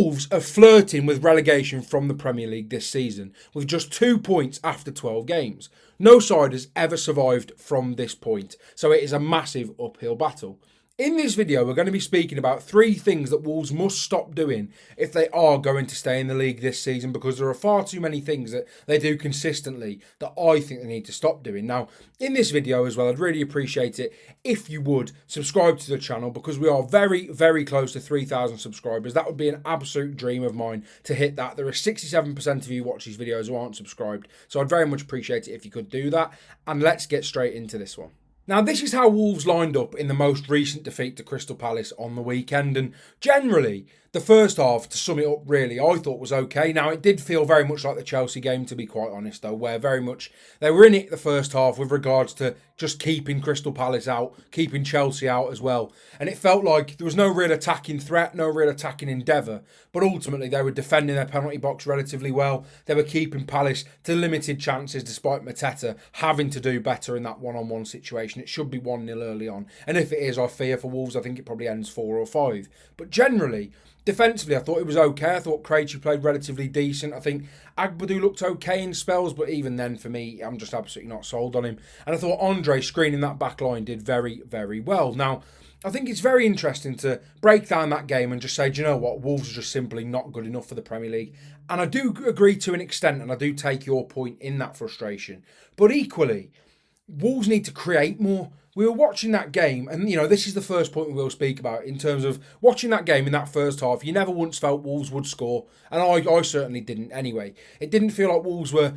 Wolves are flirting with relegation from the Premier League this season, with just 2 points after 12 games. No side has ever survived from this point, so it is a massive uphill battle. In this video, we're going to be speaking about 3 things that Wolves must stop doing if they are going to stay in the league this season, because there are far too many things that they do consistently that I think they need to stop doing. Now, in this video as well, I'd really appreciate it if you would subscribe to the channel, because we are very, very close to 3,000 subscribers. That would be an absolute dream of mine to hit that. There are 67% of you who watch these videos who aren't subscribed, so I'd very much appreciate it if you could do that. And let's get straight into this one. Now, this is how Wolves lined up in the most recent defeat to Crystal Palace on the weekend, and generally, the first half, to sum it up really, I thought was okay. Now, it did feel very much like the Chelsea game, to be quite honest, though, where very much they were in it the first half with regards to just keeping Crystal Palace out, keeping Chelsea out as well. And it felt like there was no real attacking threat, no real attacking endeavour, but ultimately they were defending their penalty box relatively well. They were keeping Palace to limited chances, despite Mateta having to do better in that one-on-one situation. It should be 1-0 early on. And if it is, I fear for Wolves, I think it probably ends 4 or 5. But generally, defensively, I thought it was okay. I thought Krejci played relatively decent. I think Agbadou looked okay in spells, but even then, for me, I'm just absolutely not sold on him. And I thought Andre screening that back line did very, very well. Now, I think it's very interesting to break down that game and just say, do you know what, Wolves are just simply not good enough for the Premier League. And I do agree to an extent, and I do take your point in that frustration. But equally, Wolves need to create more. We were watching that game, and this is the first point we will speak about in terms of watching that game in that first half. You never once felt Wolves would score, and I certainly didn't anyway. It didn't feel like Wolves were,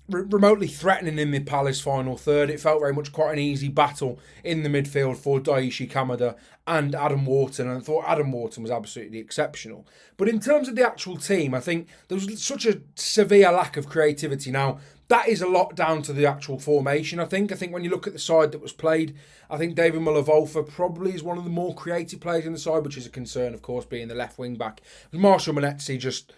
remotely threatening in the Palace final third. It felt very much quite an easy battle in the midfield for Daichi Kamada and Adam Wharton, and I thought Adam Wharton was absolutely exceptional. But in terms of the actual team, I think there was such a severe lack of creativity. Now, that is a lot down to the actual formation, I think. I think when you look at the side that was played, I think David Muller-Wolfer probably is one of the more creative players in the side, which is a concern, of course, being the left wing-back. Marshall Monetzi just,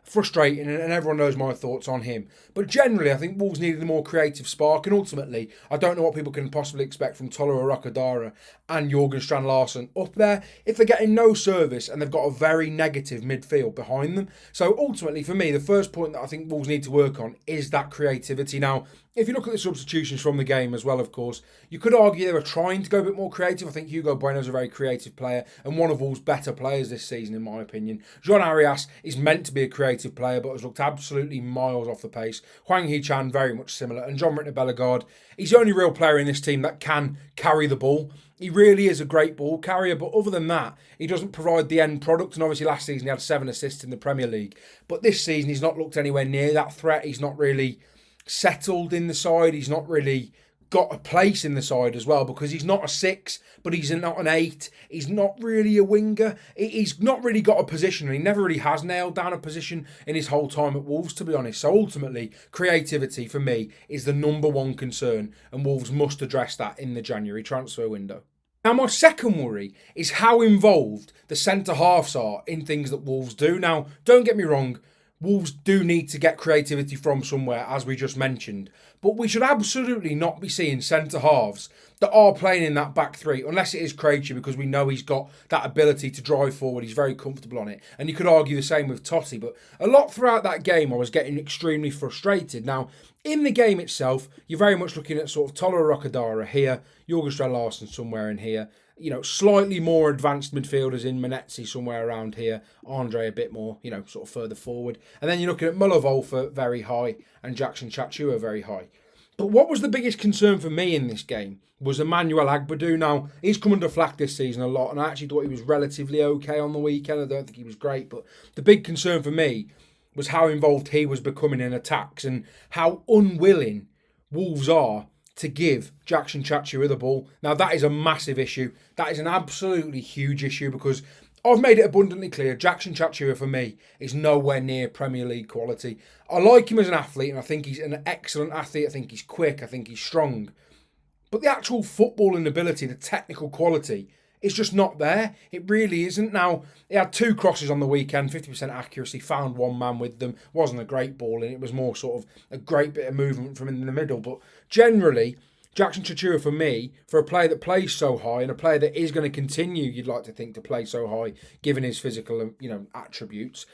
frustrating, and everyone knows my thoughts on him. But generally, I think Wolves needed a more creative spark, and ultimately, I don't know what people can possibly expect from Tolo Arokadara and Jorgen Strand Larsen up there if they're getting no service and they've got a very negative midfield behind them. So ultimately, for me, the first point that I think Wolves need to work on is that creativity. Now, if you look at the substitutions from the game as well, of course, you could argue they were trying to go a bit more creative. I think Hugo Bueno is a very creative player and one of Wolves' better players this season, in my opinion. Jean Arias is meant to be a creative player, but has looked absolutely miles off the pace. Hwang Hee-Chan, very much similar. And John Ritter Bellegarde, he's the only real player in this team that can carry the ball. He really is a great ball carrier, but other than that, he doesn't provide the end product. And obviously last season he had 7 assists in the Premier League. But this season he's not looked anywhere near that threat. He's not really settled in the side. He's not really got a place in the side as well, because he's not a 6, but he's not an 8. He's not really a winger. He's not really got a position, and he never really has nailed down a position in his whole time at Wolves, to be honest. So ultimately, creativity for me is the number one concern, and Wolves must address that in the January transfer window. Now, my second worry is how involved the centre-halves are in things that Wolves do. Now, don't get me wrong, Wolves do need to get creativity from somewhere, as we just mentioned. But we should absolutely not be seeing centre-halves that are playing in that back three, unless it is Krejci, because we know he's got that ability to drive forward. He's very comfortable on it. And you could argue the same with Totti. But a lot throughout that game, I was getting extremely frustrated. Now, in the game itself, you're very much looking at sort of Tolo Arokadara here, Jorgen Strand Larsen somewhere in here. Slightly more advanced midfielders in Monetzi somewhere around here. Andre a bit more, sort of further forward. And then you're looking at Muller-Wolfer very high and Jackson Chachua very high. But what was the biggest concern for me in this game was Emmanuel Agbadou. Now, he's come under flack this season a lot, and I actually thought he was relatively okay on the weekend. I don't think he was great, but the big concern for me was how involved he was becoming in attacks and how unwilling Wolves are to give Jackson Chachua the ball. Now, that is a massive issue. That is an absolutely huge issue, because I've made it abundantly clear Jackson Chachua, for me, is nowhere near Premier League quality. I like him as an athlete, and I think he's an excellent athlete. I think he's quick. I think he's strong. But the actual footballing ability, the technical quality, is just not there. It really isn't. Now, he had 2 crosses on the weekend, 50% accuracy, found one man with them. Wasn't a great ball, and it was more sort of a great bit of movement from in the middle. But generally, Jackson Chachua, for me, for a player that plays so high and a player that is going to continue, you'd like to think, to play so high, given his physical, attributes,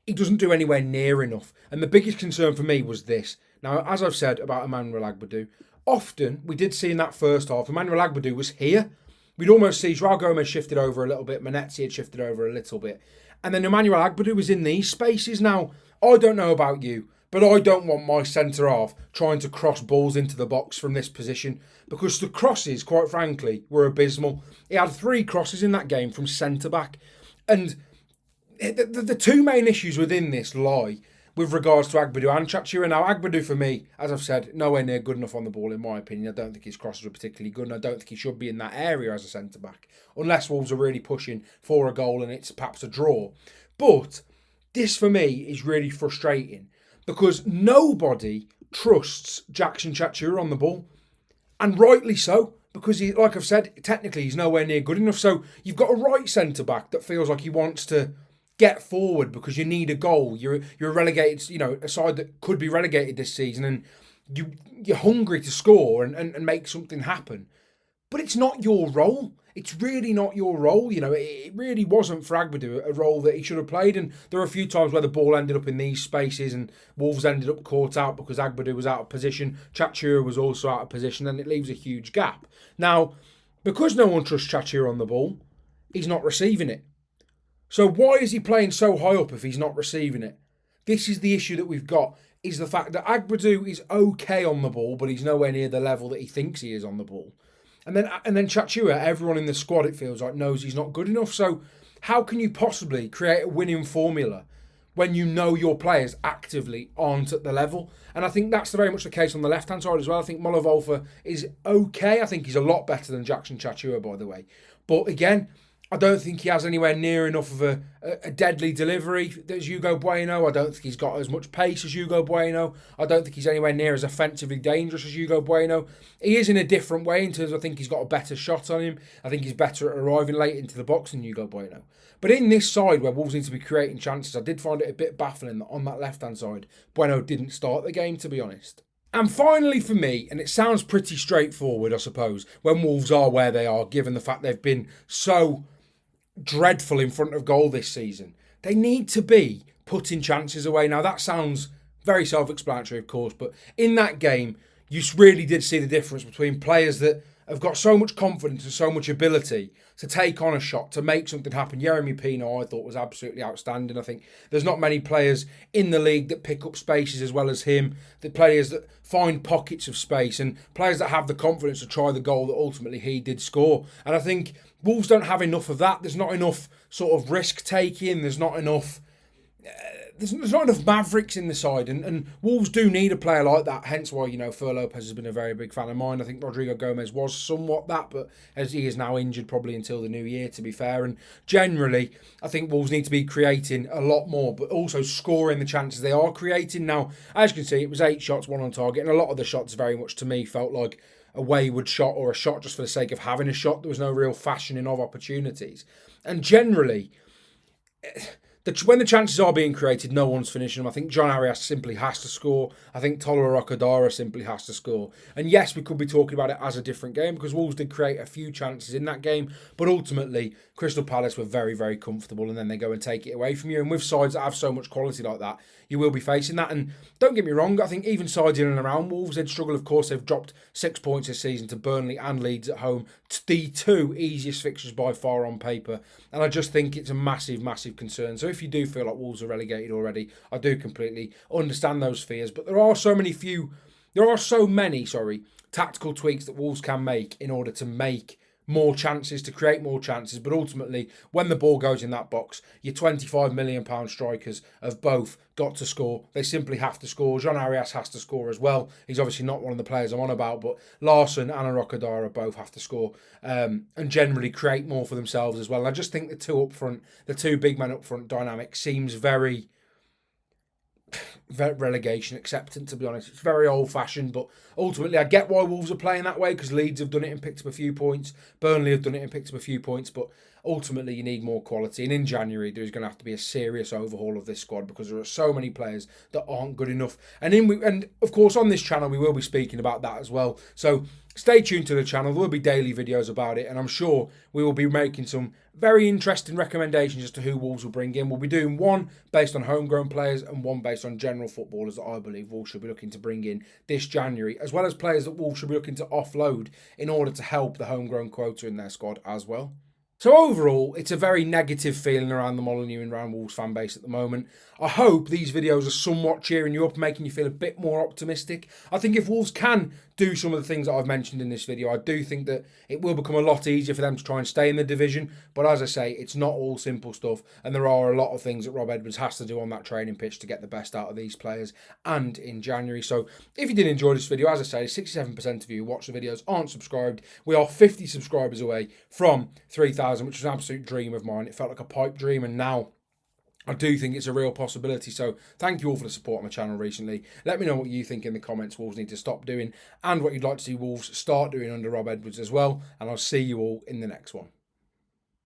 he doesn't do anywhere near enough. And the biggest concern for me was this. Now, as I've said about Emmanuel Agbadou, often we did see in that first half, Emmanuel Agbadou was here. We'd almost see Joao Gomez shifted over a little bit, Manetzi had shifted over a little bit. And then Emmanuel Agbadou was in these spaces. Now, I don't know about you, but I don't want my centre-half trying to cross balls into the box from this position, because the crosses, quite frankly, were abysmal. He had 3 crosses in that game from centre-back. And the two main issues within this lie with regards to Agbadou and Chachua. Now, Agbadou, for me, as I've said, nowhere near good enough on the ball, in my opinion. I don't think his crosses were particularly good, and I don't think he should be in that area as a centre-back, unless Wolves are really pushing for a goal and it's perhaps a draw. But this, for me, is really frustrating, because nobody trusts Jackson Chachua on the ball, and rightly so, because he, like I've said, technically he's nowhere near good enough. So you've got a right centre-back that feels like he wants to get forward because you need a goal. You're relegated, a side that could be relegated this season, and you're hungry to score and make something happen. But it's not your role. It's really not your role. It really wasn't for Agbadou a role that he should have played. And there were a few times where the ball ended up in these spaces and Wolves ended up caught out because Agbadou was out of position. Chachua was also out of position, and it leaves a huge gap. Now, because no one trusts Chachua on the ball, he's not receiving it. So why is he playing so high up if he's not receiving it? This is the issue that we've got, is the fact that Agbadou is okay on the ball, but he's nowhere near the level that he thinks he is on the ball. And then Chachua, everyone in the squad, it feels like, knows he's not good enough. So how can you possibly create a winning formula when you know your players actively aren't at the level? And I think that's very much the case on the left-hand side as well. I think Mola is okay. I think he's a lot better than Jackson Chachua, by the way. But again, I don't think he has anywhere near enough of a deadly delivery as Hugo Bueno. I don't think he's got as much pace as Hugo Bueno. I don't think he's anywhere near as offensively dangerous as Hugo Bueno. He is in a different way in terms of, I think he's got a better shot on him. I think he's better at arriving late into the box than Hugo Bueno. But in this side where Wolves need to be creating chances, I did find it a bit baffling that on that left-hand side, Bueno didn't start the game, to be honest. And finally for me, and it sounds pretty straightforward, I suppose, when Wolves are where they are, given the fact they've been so dreadful in front of goal this season, they need to be putting chances away. Now, that sounds very self-explanatory, of course, but in that game, you really did see the difference between players that have got so much confidence and so much ability to take on a shot, to make something happen. Jeremy Pino, I thought, was absolutely outstanding. I think there's not many players in the league that pick up spaces as well as him, the players that find pockets of space, and players that have the confidence to try the goal that ultimately he did score. And I think Wolves don't have enough of that. There's not enough sort of risk taking. There's not enough mavericks in the side, and Wolves do need a player like that. Hence why Fer Lopez has been a very big fan of mine. I think Rodrigo Gomez was somewhat that, but as he is now injured probably until the new year, to be fair. And generally, I think Wolves need to be creating a lot more, but also scoring the chances they are creating. Now, as you can see, it was 8 shots, 1 on target, and a lot of the shots very much to me felt like a wayward shot or a shot just for the sake of having a shot. There was no real fashioning of opportunities. And generally, when the chances are being created, no one's finishing them. I think John Arias simply has to score. I think Tolera Rokodara simply has to score. And yes, we could be talking about it as a different game because Wolves did create a few chances in that game. But ultimately, Crystal Palace were very, very comfortable, and then they go and take it away from you. And with sides that have so much quality like that, you will be facing that. And don't get me wrong, I think even sides in and around Wolves, they'd struggle. Of course, they've dropped 6 points this season to Burnley and Leeds at home, the 2 easiest fixtures by far on paper. And I just think it's a massive, massive concern. So if you do feel like Wolves are relegated already, I do completely understand those fears. But there are so many tactical tweaks that Wolves can make in order to make more chances, to create more chances. But ultimately, when the ball goes in that box, your £25 million strikers have both got to score. They simply have to score. John Arias has to score as well. He's obviously not one of the players I'm on about, but Larson and Rokodara both have to score and generally create more for themselves as well. And I just think the two big men up front dynamic seems very relegation acceptance, to be honest. It's very old-fashioned, but ultimately I get why Wolves are playing that way, because Leeds have done it and picked up a few points. Burnley have done it and picked up a few points, but ultimately you need more quality. And in January, there's going to have to be a serious overhaul of this squad, because there are so many players that aren't good enough. And of course, on this channel, we will be speaking about that as well. So stay tuned to the channel. There will be daily videos about it, and I'm sure we will be making some very interesting recommendations as to who Wolves will bring in. We'll be doing one based on homegrown players and one based on general footballers that I believe Wolves should be looking to bring in this January, as well as players that Wolves should be looking to offload in order to help the homegrown quota in their squad as well. So overall, it's a very negative feeling around the Molineux and around Wolves fan base at the moment. I hope these videos are somewhat cheering you up, making you feel a bit more optimistic. I think if Wolves can do some of the things that I've mentioned in this video, I do think that it will become a lot easier for them to try and stay in the division. But as I say, it's not all simple stuff, and there are a lot of things that Rob Edwards has to do on that training pitch to get the best out of these players and in January. So if you did enjoy this video, as I say, 67% of you who watch the videos aren't subscribed. We are 50 subscribers away from 3,000, which was an absolute dream of mine. It felt like a pipe dream, and now I do think it's a real possibility. So thank you all for the support on the channel recently. Let me know what you think in the comments Wolves need to stop doing, and what you'd like to see Wolves start doing under Rob Edwards as well. And I'll see you all in the next one.